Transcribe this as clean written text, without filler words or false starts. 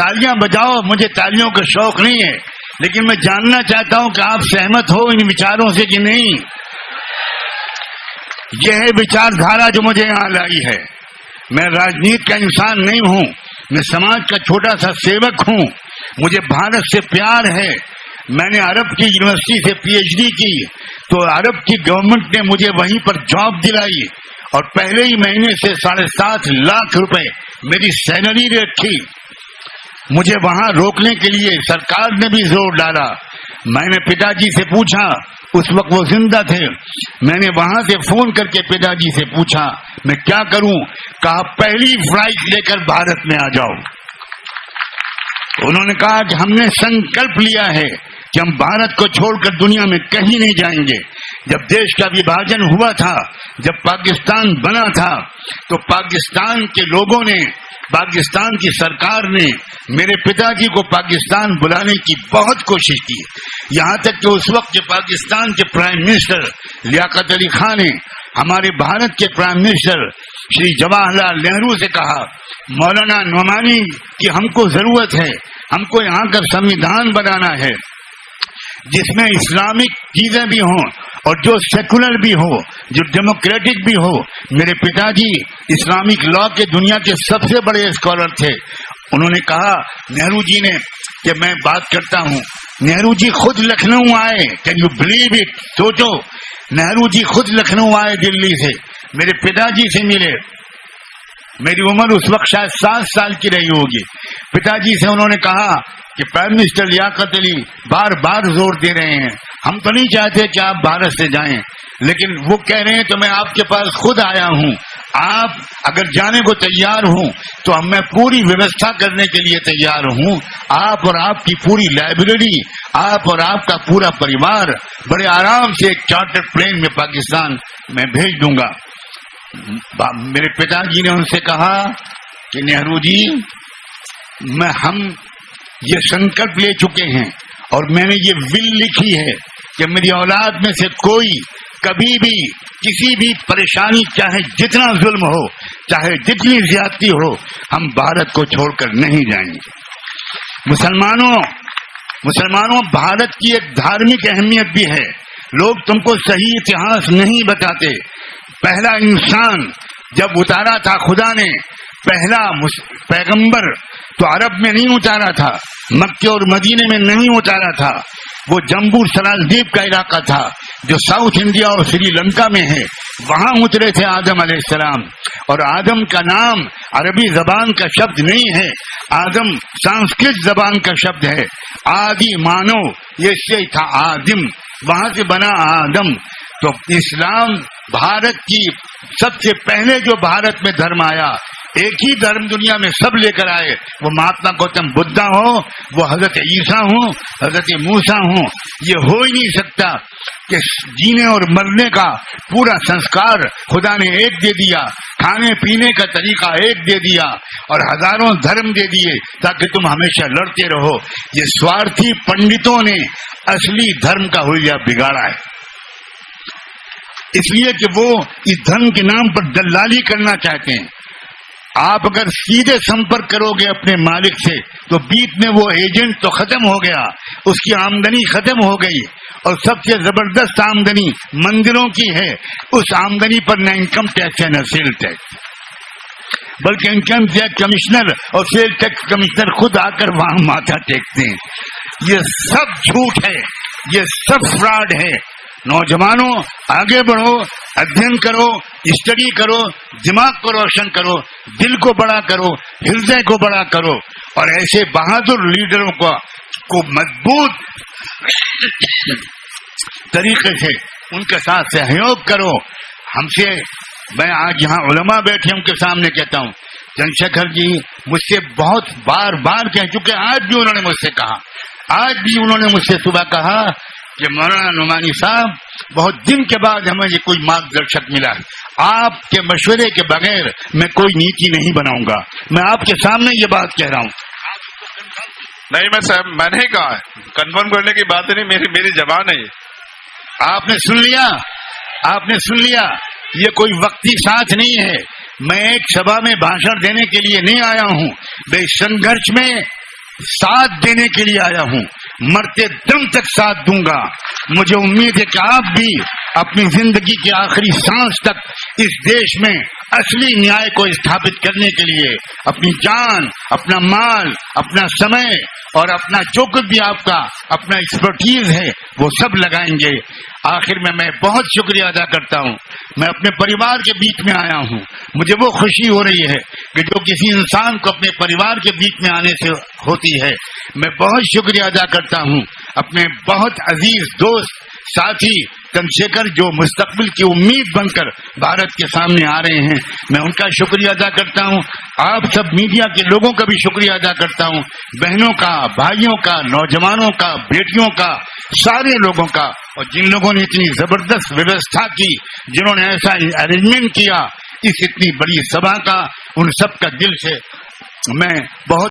تالیاں بجاؤ، مجھے تالیوں کا شوق نہیں ہے، لیکن میں جاننا چاہتا ہوں کہ آپ سہمت ہو ان وچاروں سے کہ نہیں. یہ ہے وچار دھارا جو مجھے یہاں لائی ہے. میں راجنیت کا انسان نہیں ہوں، میں سماج کا چھوٹا سا سیوک ہوں. مجھے بھارت سے پیار ہے. میں نے عرب کی یونیورسٹی سے پی ایچ ڈی کی تو عرب کی گورنمنٹ نے مجھے وہیں پر جاب دلائی اور پہلے ہی مہینے سے 7.5 لاکھ روپے میری سیلری رکھی. مجھے وہاں روکنے کے لیے سرکار نے بھی زور ڈالا. میں نے پتا جی سے پوچھا، اس وقت وہ زندہ تھے، میں نے وہاں سے فون کر کے پتا جی سے پوچھا میں کیا کروں. کہا پہلی فلائٹ لے کر بھارت میں آ جاؤ. انہوں نے کہا کہ ہم نے سنکلپ لیا ہے کہ ہم بھارت کو چھوڑ کر دنیا میں کہیں نہیں جائیں گے. جب دیش کا وبھاجن ہوا تھا، جب پاکستان بنا تھا، تو پاکستان کے لوگوں نے، پاکستان کی سرکار نے میرے پتا جی کو پاکستان بلانے کی بہت کوشش کی. یہاں تک کہ اس وقت کے پاکستان کے پرائم منسٹر لیاقت علی خان نے ہمارے بھارت کے پرائم منسٹر شری جواہر لال نہرو سے کہا مولانا نعمانی کی ہم کو ضرورت ہے، ہم کو یہاں کا سنویدھان بنانا ہے جس میں اسلامک چیزیں بھی ہوں اور جو سیکولر بھی ہو، جو ڈیموکریٹک بھی ہو. میرے پتا جی اسلامک لا کے دنیا کے سب سے بڑے اسکالر تھے. انہوں نے کہا نہرو جی نے کہ میں بات کرتا ہوں. نہرو جی خود لکھنؤ آئے. Can you believe it? سوچو، نہرو جی خود لکھنؤ آئے دلی سے، میرے پتا جی سے ملے. میری عمر اس وقت شاید 7 سال کی رہی ہوگی. پتا جی سے انہوں نے کہا کہ پرائم منسٹر لیاقت علی بار بار زور دے رہے ہیں، ہم تو نہیں چاہتے کہ آپ بھارت سے جائیں، لیکن وہ کہہ رہے ہیں کہ میں آپ کے پاس خود آیا ہوں، آپ اگر جانے کو تیار ہوں تو میں پوری ویوستھا کرنے کے لیے تیار ہوں. آپ اور آپ کی پوری لائبریری، آپ اور آپ کا پورا پریوار بڑے آرام سے ایک چارٹر پلین میں پاکستان میں بھیج دوں گا. میرے پتا جی نے ان سے کہا کہ نہرو جی ہم یہ سنکلپ لے چکے ہیں اور میں نے یہ ول لکھی ہے کہ میری اولاد میں سے کوئی کبھی بھی کسی بھی پریشانی، چاہے جتنا ظلم ہو، چاہے جتنی زیادتی ہو، ہم بھارت کو چھوڑ کر نہیں جائیں گے. مسلمانوں بھارت کی ایک دھارمک اہمیت بھی ہے. لوگ تم کو صحیح اتہاس نہیں بتاتے. پہلا انسان جب اتارا تھا خدا نے، پہلا پیغمبر تو عرب میں نہیں اتارا تھا، مکے اور مدینے میں نہیں اتارا تھا. وہ جمبو سرالدیپ کا علاقہ تھا جو ساؤتھ انڈیا اور سری لنکا میں ہے، وہاں اترے تھے آدم علیہ السلام. اور آدم کا نام عربی زبان کا شبد نہیں ہے، آدم سانسکرت زبان کا شبد ہے. آدی مانو یہ سے تھا آدم، وہاں سے بنا آدم. تو اسلام بھارت کی سب سے پہلے جو بھارت میں دھرم آیا، ایک ہی دھرم دنیا میں سب لے کر آئے، وہ مہاتما گوتم بدھا ہو، وہ حضرت عیسیٰ ہوں، حضرت موسیٰ ہوں. یہ ہو ہی نہیں سکتا کہ جینے اور مرنے کا پورا سنسکار خدا نے ایک دے دیا، کھانے پینے کا طریقہ ایک دے دیا اور ہزاروں دھرم دے دیے تاکہ تم ہمیشہ لڑتے رہو. یہ سوارتھی پنڈتوں نے اصلی دھرم کا حلیہ بگاڑا ہے، اس لیے کہ وہ اس دھرم کے نام پر دلالی کرنا چاہتے ہیں. آپ اگر سیدھے سمپرک کرو گے اپنے مالک سے تو بیچ میں وہ ایجنٹ تو ختم ہو گیا، اس کی آمدنی ختم ہو گئی. اور سب سے زبردست آمدنی مندروں کی ہے. اس آمدنی پر نہ انکم ٹیکس ہے نہ سیل ٹیکس، بلکہ انکم ٹیکس کمشنر اور سیل ٹیکس کمشنر خود آ کر وہاں ماتھا ٹیکتے ہیں. یہ سب جھوٹ ہے، یہ سب فراڈ ہے. نوجوانوں آگے بڑھو، ادھین کرو، اسٹڈی کرو، دماغ کو روشن کرو، دل کو بڑا کرو، ہردے کو بڑا کرو اور ایسے بہادر لیڈروں کو مضبوط طریقے سے ان کے ساتھ سہیوگ کرو. ہم سے میں آج یہاں علماء بیٹھے ان کے سامنے کہتا ہوں، چندر شیکھر جی مجھ سے بہت بار بار کہہ چکے، آج بھی انہوں نے مجھ سے کہا، آج بھی انہوں نے مجھ سے صبح کہا کہ مولانا نعمانی صاحب بہت دن کے بعد ہمیں یہ کوئی مارگدرشک ملا ہے، آپ کے مشورے کے بغیر میں کوئی نیتی نہیں بناؤں گا. میں آپ کے سامنے یہ بات کہہ رہا ہوں. نہیں میں نے کہا کنفرم کرنے کی بات نہیں، میری زبان ہے. آپ نے سن لیا، آپ نے سن لیا. یہ کوئی وقتی ساتھ نہیں ہے. میں ایک سبھا میں بھاشن دینے کے لیے نہیں آیا ہوں. میں سنگھرش میں ساتھ دینے کے لیے آیا ہوں، مرتے دم تک ساتھ دوں گا۔ مجھے امید ہے کہ آپ بھی اپنی زندگی کے آخری سانس تک اس دیش میں اصلی نیائے کو استھاپت کرنے کے لیے اپنی جان، اپنا مال، اپنا سمے اور اپنا جو کچھ بھی آپ کا اپنا ایکسپرٹیز ہے وہ سب لگائیں گے۔ آخر میں بہت شکریہ ادا کرتا ہوں، میں اپنے پریوار کے بیچ میں آیا ہوں۔ مجھے وہ خوشی ہو رہی ہے کہ جو کسی انسان کو اپنے پریوار کے بیچ میں آنے سے ہوتی ہے۔ میں بہت شکریہ ادا کرتا ہوں اپنے بہت عزیز دوست ساتھی چندرشیکھر، جو مستقبل کی امید بن کر بھارت کے سامنے آ رہے ہیں، میں ان کا شکریہ ادا کرتا ہوں۔ آپ سب میڈیا کے لوگوں کا بھی شکریہ ادا کرتا ہوں، بہنوں کا، بھائیوں کا، نوجوانوں کا، بیٹیوں کا، سارے لوگوں کا، اور جن لوگوں نے اتنی زبردست ویوستھا کی، جنہوں نے ایسا ارینجمنٹ کیا اس اتنی بڑی سبھا کا، ان سب کا دل سے میں بہت